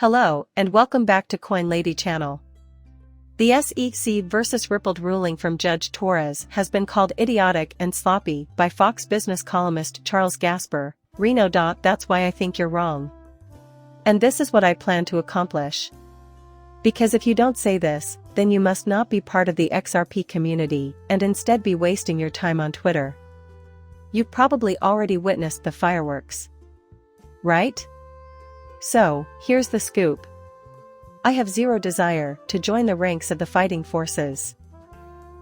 Hello, and welcome back to Coin Lady channel. The SEC versus Ripple ruling from Judge Torres has been called idiotic and sloppy by Fox Business columnist Charles Gasparino. That's why I think you're wrong. And this is what I plan to accomplish. Because if you don't say this, then you must not be part of the XRP community and instead be wasting your time on Twitter. You've probably already witnessed the fireworks. Right? So, here's the scoop. I have zero desire to join the ranks of the fighting forces.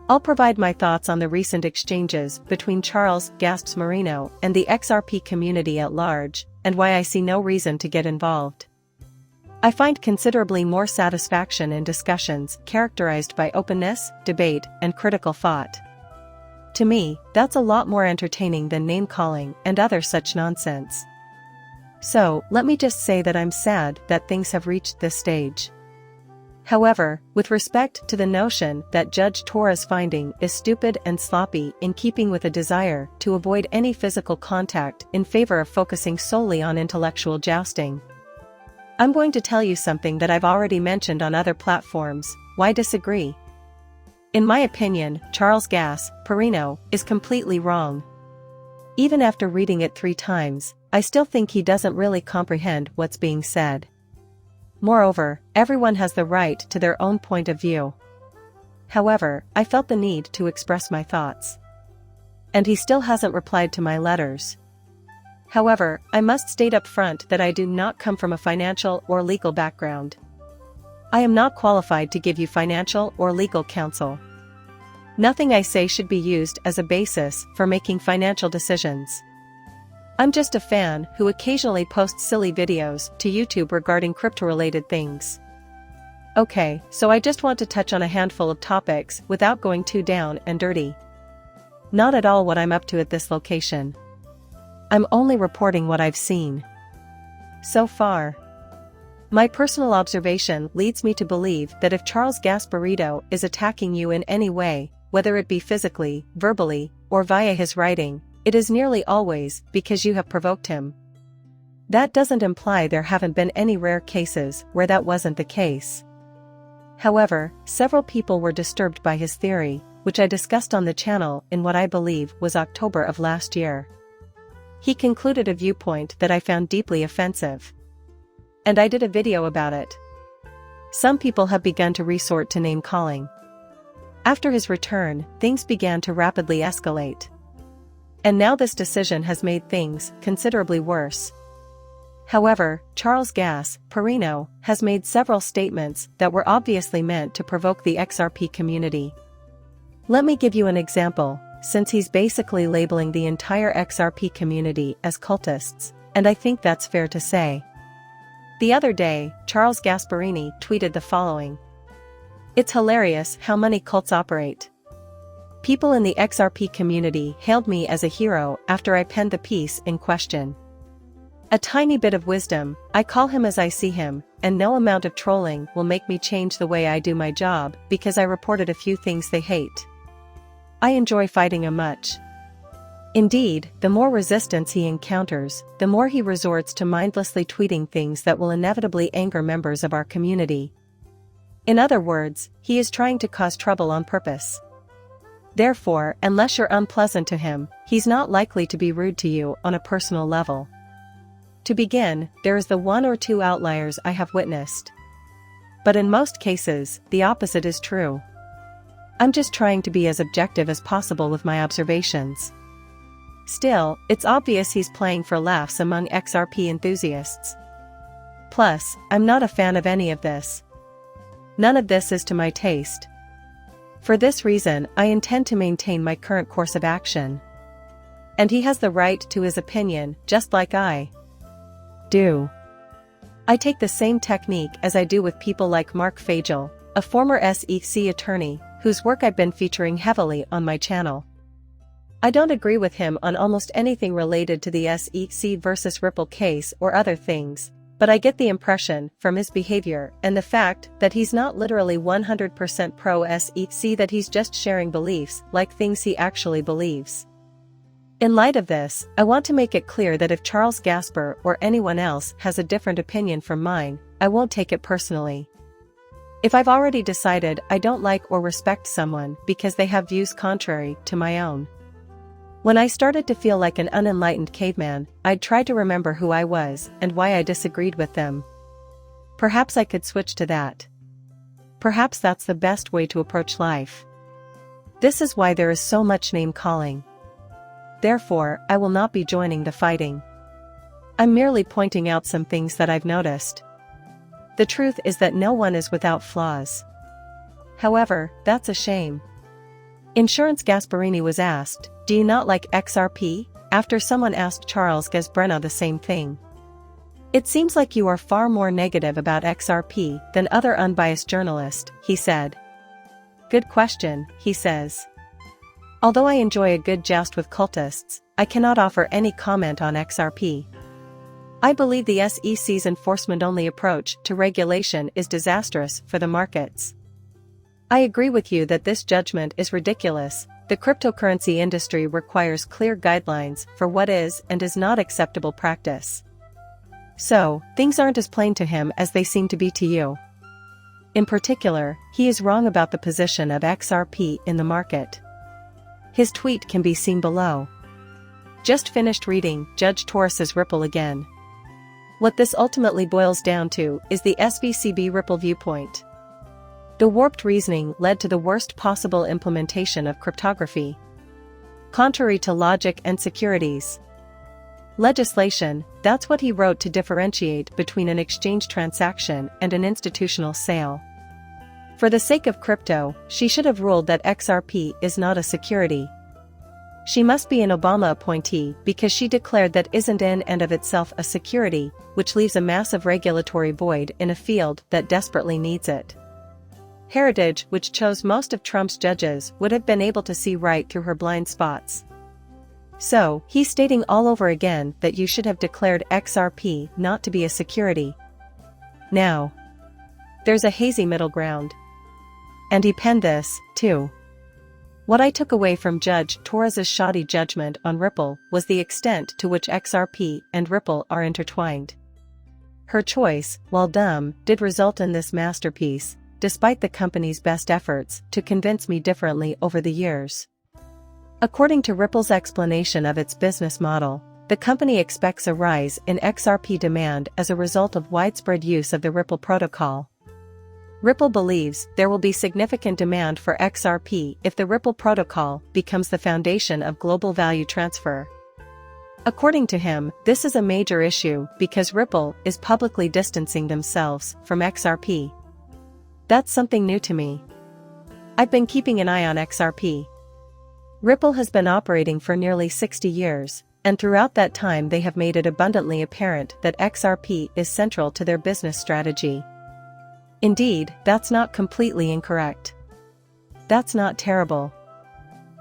I'll provide my thoughts on the recent exchanges between Charles Gasparino and the XRP community at large, and why I see no reason to get involved. I find considerably more satisfaction in discussions characterized by openness, debate, and critical thought. To me, that's a lot more entertaining than name-calling and other such nonsense. So, let me just say that I'm sad that things have reached this stage. However, with respect to the notion that Judge Torres' finding is stupid and sloppy in keeping with a desire to avoid any physical contact in favor of focusing solely on intellectual jousting, I'm going to tell you something that I've already mentioned on other platforms. Why disagree? In my opinion, Charles Gasparino is completely wrong. Even after reading it 3 times, I still think he doesn't really comprehend what's being said. Moreover, everyone has the right to their own point of view. However, I felt the need to express my thoughts. And he still hasn't replied to my letters. However, I must state up front that I do not come from a financial or legal background. I am not qualified to give you financial or legal counsel. Nothing I say should be used as a basis for making financial decisions. I'm just a fan who occasionally posts silly videos to YouTube regarding crypto-related things. Okay, so I just want to touch on a handful of topics without going too down and dirty. Not at all what I'm up to at this location. I'm only reporting what I've seen so far. My personal observation leads me to believe that if Charles Gasparino is attacking you in any way, whether it be physically, verbally, or via his writing, it is nearly always because you have provoked him. That doesn't imply there haven't been any rare cases where that wasn't the case. However, several people were disturbed by his theory, which I discussed on the channel in what I believe was October of last year. He concluded a viewpoint that I found deeply offensive. And I did a video about it. Some people have begun to resort to name-calling. After his return, things began to rapidly escalate. And now this decision has made things considerably worse. However, Charles Gasparino has made several statements that were obviously meant to provoke the XRP community. Let me give you an example, since he's basically labeling the entire XRP community as cultists, and I think that's fair to say. The other day, Charles Gasparini tweeted the following. "It's hilarious how many cults operate. People in the XRP community hailed me as a hero after I penned the piece in question. A tiny bit of wisdom, I call him as I see him, and no amount of trolling will make me change the way I do my job because I reported a few things they hate. I enjoy fighting him much. Indeed, the more resistance he encounters, the more he resorts to mindlessly tweeting things that will inevitably anger members of our community. In other words, he is trying to cause trouble on purpose. Therefore, unless you're unpleasant to him, he's not likely to be rude to you on a personal level. To begin, there is the 1 or 2 outliers I have witnessed. But in most cases, the opposite is true. I'm just trying to be as objective as possible with my observations. Still, it's obvious he's playing for laughs among XRP enthusiasts. Plus, I'm not a fan of any of this. None of this is to my taste. For this reason, I intend to maintain my current course of action. And he has the right to his opinion, just like I do. I take the same technique as I do with people like Mark Fagel, a former SEC attorney, whose work I've been featuring heavily on my channel. I don't agree with him on almost anything related to the SEC versus Ripple case or other things, but I get the impression from his behavior and the fact that he's not literally 100% pro-SEC that he's just sharing beliefs like things he actually believes. In light of this, I want to make it clear that if Charles Gaspar or anyone else has a different opinion from mine, I won't take it personally. If I've already decided I don't like or respect someone because they have views contrary to my own. When I started to feel like an unenlightened caveman, I'd try to remember who I was and why I disagreed with them. Perhaps I could switch to that. Perhaps that's the best way to approach life. This is why there is so much name-calling. Therefore, I will not be joining the fighting. I'm merely pointing out some things that I've noticed. The truth is that no one is without flaws. However, that's a shame. Insurance Gasparini was asked, "Do you not like XRP?" after someone asked Charles Gasparino the same thing. "It seems like you are far more negative about XRP than other unbiased journalists," he said. "Good question," he says. "Although I enjoy a good joust with cultists, I cannot offer any comment on XRP. I believe the SEC's enforcement-only approach to regulation is disastrous for the markets. I agree with you that this judgment is ridiculous. The cryptocurrency industry requires clear guidelines for what is and is not acceptable practice. So, things aren't as plain to him as they seem to be to you. In particular, he is wrong about the position of XRP in the market." His tweet can be seen below. Just finished reading Judge Torres's Ripple again. What this ultimately boils down to is the SVCB Ripple viewpoint. The warped reasoning led to the worst possible implementation of cryptography. Contrary to logic and securities legislation, that's what he wrote to differentiate between an exchange transaction and an institutional sale. For the sake of crypto, she should have ruled that XRP is not a security. She must be an Obama appointee because she declared that isn't in and of itself a security, which leaves a massive regulatory void in a field that desperately needs it. Heritage, which chose most of Trump's judges, would have been able to see right through her blind spots. So, he's stating all over again that you should have declared XRP not to be a security. Now, there's a hazy middle ground. And he penned this, too. What I took away from Judge Torres's shoddy judgment on Ripple was the extent to which XRP and Ripple are intertwined. Her choice, while dumb, did result in this masterpiece, despite the company's best efforts to convince me differently over the years. According to Ripple's explanation of its business model, the company expects a rise in XRP demand as a result of widespread use of the Ripple protocol. Ripple believes there will be significant demand for XRP if the Ripple protocol becomes the foundation of global value transfer. According to him, this is a major issue because Ripple is publicly distancing themselves from XRP. That's something new to me. I've been keeping an eye on XRP. Ripple has been operating for nearly 60 years, and throughout that time they have made it abundantly apparent that XRP is central to their business strategy. Indeed, that's not completely incorrect. That's not terrible.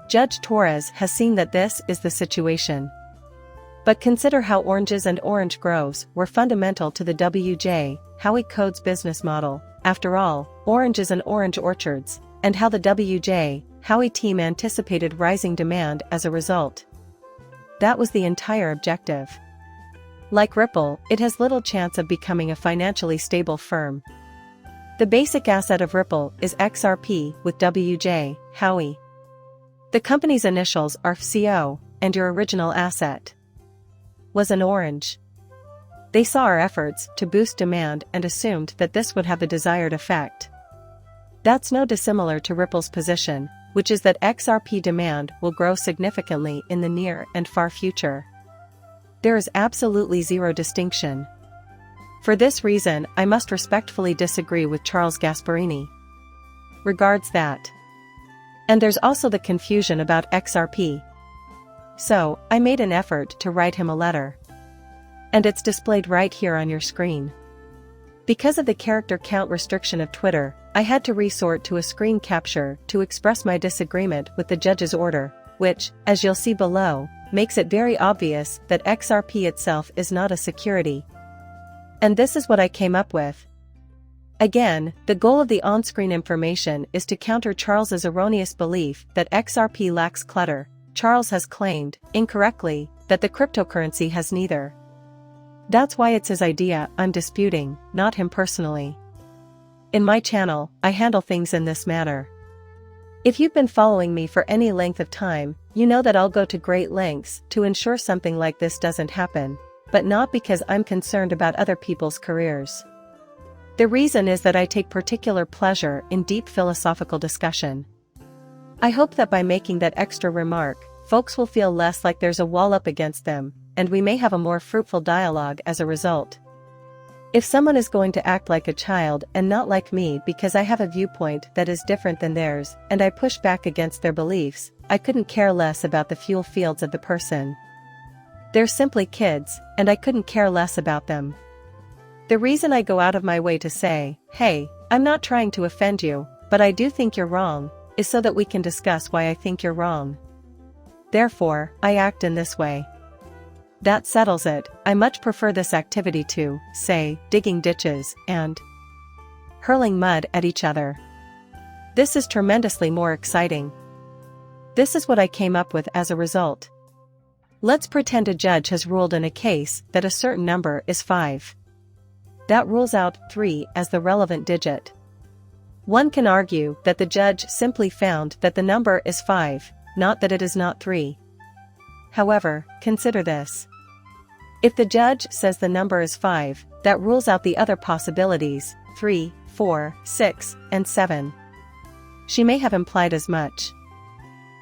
Judge Torres has seen that this is the situation. But consider how oranges and orange groves were fundamental to the W.J. Howie Code's business model. After all, oranges and orange orchards, and how the W.J. Howie team anticipated rising demand as a result. That was the entire objective. Like Ripple, it has little chance of becoming a financially stable firm. The basic asset of Ripple is XRP with W.J. Howie. The company's initials are FCO, and your original asset was an orange. They saw our efforts to boost demand and assumed that this would have the desired effect. That's no dissimilar to Ripple's position, which is that XRP demand will grow significantly in the near and far future. There is absolutely zero distinction. For this reason, I must respectfully disagree with Charles Gasparini. Regards that. And there's also the confusion about XRP. So, I made an effort to write him a letter. And it's displayed right here on your screen. Because of the character count restriction of Twitter, I had to resort to a screen capture to express my disagreement with the judge's order, which, as you'll see below, makes it very obvious that XRP itself is not a security. And this is what I came up with. Again, the goal of the on-screen information is to counter Charles's erroneous belief that XRP lacks clutter. Charles has claimed, incorrectly, that the cryptocurrency has neither. That's why it's his idea I'm disputing, not him personally. In my channel, I handle things in this manner. If you've been following me for any length of time, you know that I'll go to great lengths to ensure something like this doesn't happen, but not because I'm concerned about other people's careers. The reason is that I take particular pleasure in deep philosophical discussion. I hope that by making that extra remark, folks will feel less like there's a wall up against them, and we may have a more fruitful dialogue as a result. If someone is going to act like a child and not like me because I have a viewpoint that is different than theirs and I push back against their beliefs, I couldn't care less about the fuel fields of the person. They're simply kids, and I couldn't care less about them. The reason I go out of my way to say, hey, I'm not trying to offend you, but I do think you're wrong, is so that we can discuss why I think you're wrong. Therefore, I act in this way. That settles it. I much prefer this activity to, say, digging ditches and hurling mud at each other. This is tremendously more exciting. This is what I came up with as a result. Let's pretend a judge has ruled in a case that a certain number is 5. That rules out 3 as the relevant digit. One can argue that the judge simply found that the number is 5, not that it is not 3. However, consider this. If the judge says the number is 5, that rules out the other possibilities, 3, 4, 6, and 7. She may have implied as much.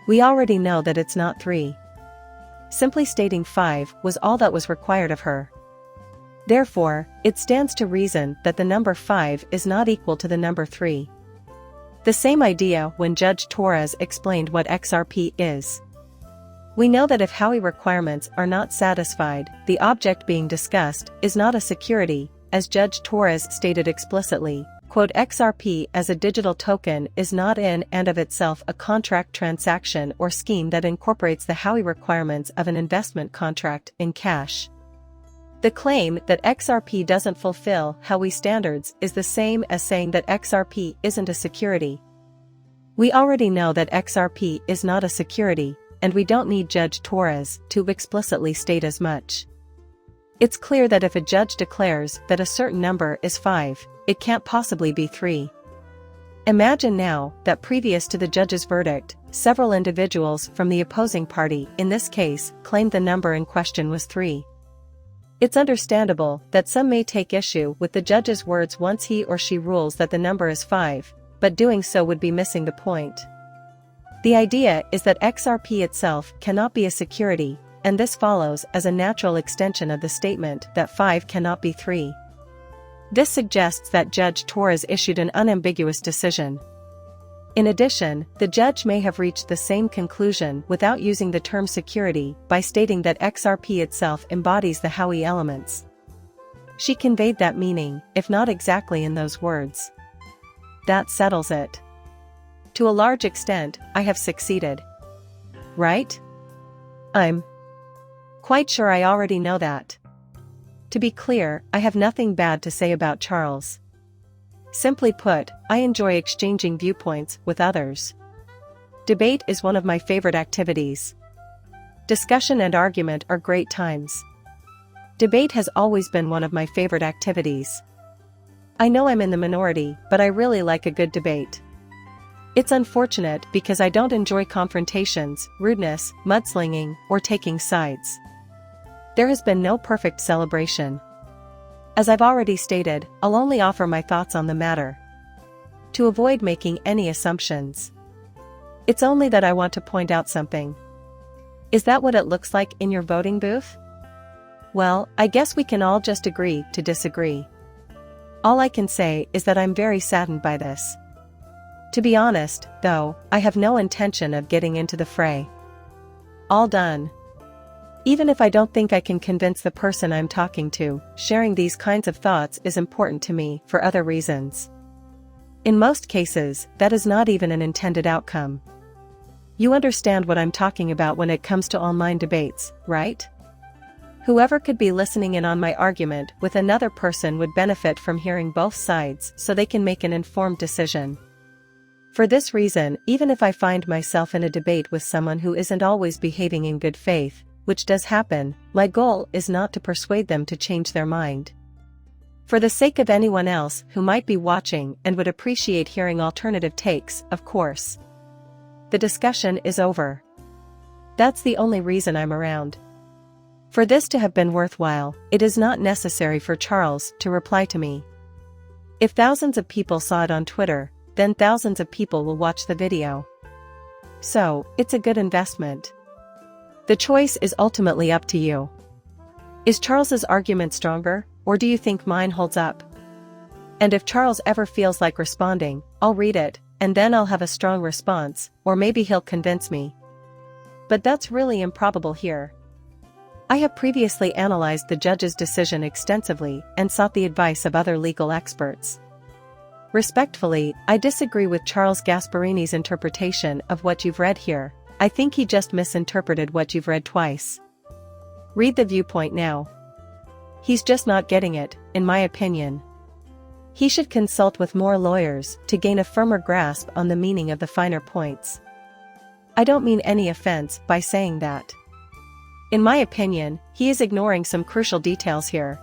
We already know that it's not 3. Simply stating 5 was all that was required of her. Therefore, it stands to reason that the number 5 is not equal to the number 3. The same idea when Judge Torres explained what XRP is. We know that if Howey requirements are not satisfied, the object being discussed is not a security, as Judge Torres stated explicitly. Quote, XRP as a digital token is not in and of itself a contract transaction or scheme that incorporates the Howey requirements of an investment contract in cash. The claim that XRP doesn't fulfill Howey standards is the same as saying that XRP isn't a security. We already know that XRP is not a security, and we don't need Judge Torres to explicitly state as much. It's clear that if a judge declares that a certain number is 5, it can't possibly be 3. Imagine now that previous to the judge's verdict, several individuals from the opposing party, in this case, claimed the number in question was 3. It's understandable that some may take issue with the judge's words once he or she rules that the number is 5, but doing so would be missing the point. The idea is that XRP itself cannot be a security, and this follows as a natural extension of the statement that 5 cannot be 3. This suggests that Judge Torres issued an unambiguous decision. In addition, the judge may have reached the same conclusion without using the term security by stating that XRP itself embodies the Howey elements. She conveyed that meaning, if not exactly in those words. That settles it. To a large extent, I have succeeded. Right? I'm quite sure I already know that. To be clear, I have nothing bad to say about Charles. Simply put, I enjoy exchanging viewpoints with others. Debate is one of my favorite activities. Discussion and argument are great times. Debate has always been one of my favorite activities. I know I'm in the minority, but I really like a good debate. It's unfortunate because I don't enjoy confrontations, rudeness, mudslinging, or taking sides. There has been no perfect celebration. As I've already stated, I'll only offer my thoughts on the matter. To avoid making any assumptions. It's only that I want to point out something. Is that what it looks like in your voting booth? Well, I guess we can all just agree to disagree. All I can say is that I'm very saddened by this. To be honest, though, I have no intention of getting into the fray. All done. Even if I don't think I can convince the person I'm talking to, sharing these kinds of thoughts is important to me for other reasons. In most cases, that is not even an intended outcome. You understand what I'm talking about when it comes to online debates, right? Whoever could be listening in on my argument with another person would benefit from hearing both sides so they can make an informed decision. For this reason, even if I find myself in a debate with someone who isn't always behaving in good faith, which does happen, my goal is not to persuade them to change their mind. For the sake of anyone else who might be watching and would appreciate hearing alternative takes, of course. The discussion is over. That's the only reason I'm around. For this to have been worthwhile, it is not necessary for Charles to reply to me. If thousands of people saw it on Twitter, then thousands of people will watch the video. So, it's a good investment. The choice is ultimately up to you. Is Charles's argument stronger, or do you think mine holds up? And if Charles ever feels like responding, I'll read it, and then I'll have a strong response, or maybe he'll convince me. But that's really improbable here. I have previously analyzed the judge's decision extensively and sought the advice of other legal experts. Respectfully, I disagree with Charles Gasparini's interpretation of what you've read here. I think he just misinterpreted what you've read twice. Read the viewpoint now. He's just not getting it, in my opinion. He should consult with more lawyers to gain a firmer grasp on the meaning of the finer points. I don't mean any offense by saying that. In my opinion, he is ignoring some crucial details here.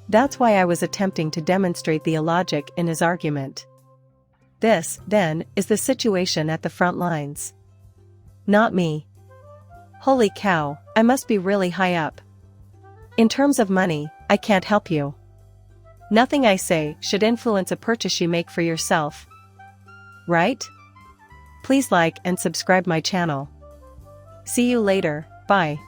That's why I was attempting to demonstrate the illogic in his argument. This, then, is the situation at the front lines. Not me. Holy cow, I must be really high up. In terms of money, I can't help you. Nothing I say should influence a purchase you make for yourself. Right? Please like and subscribe my channel. See you later, bye.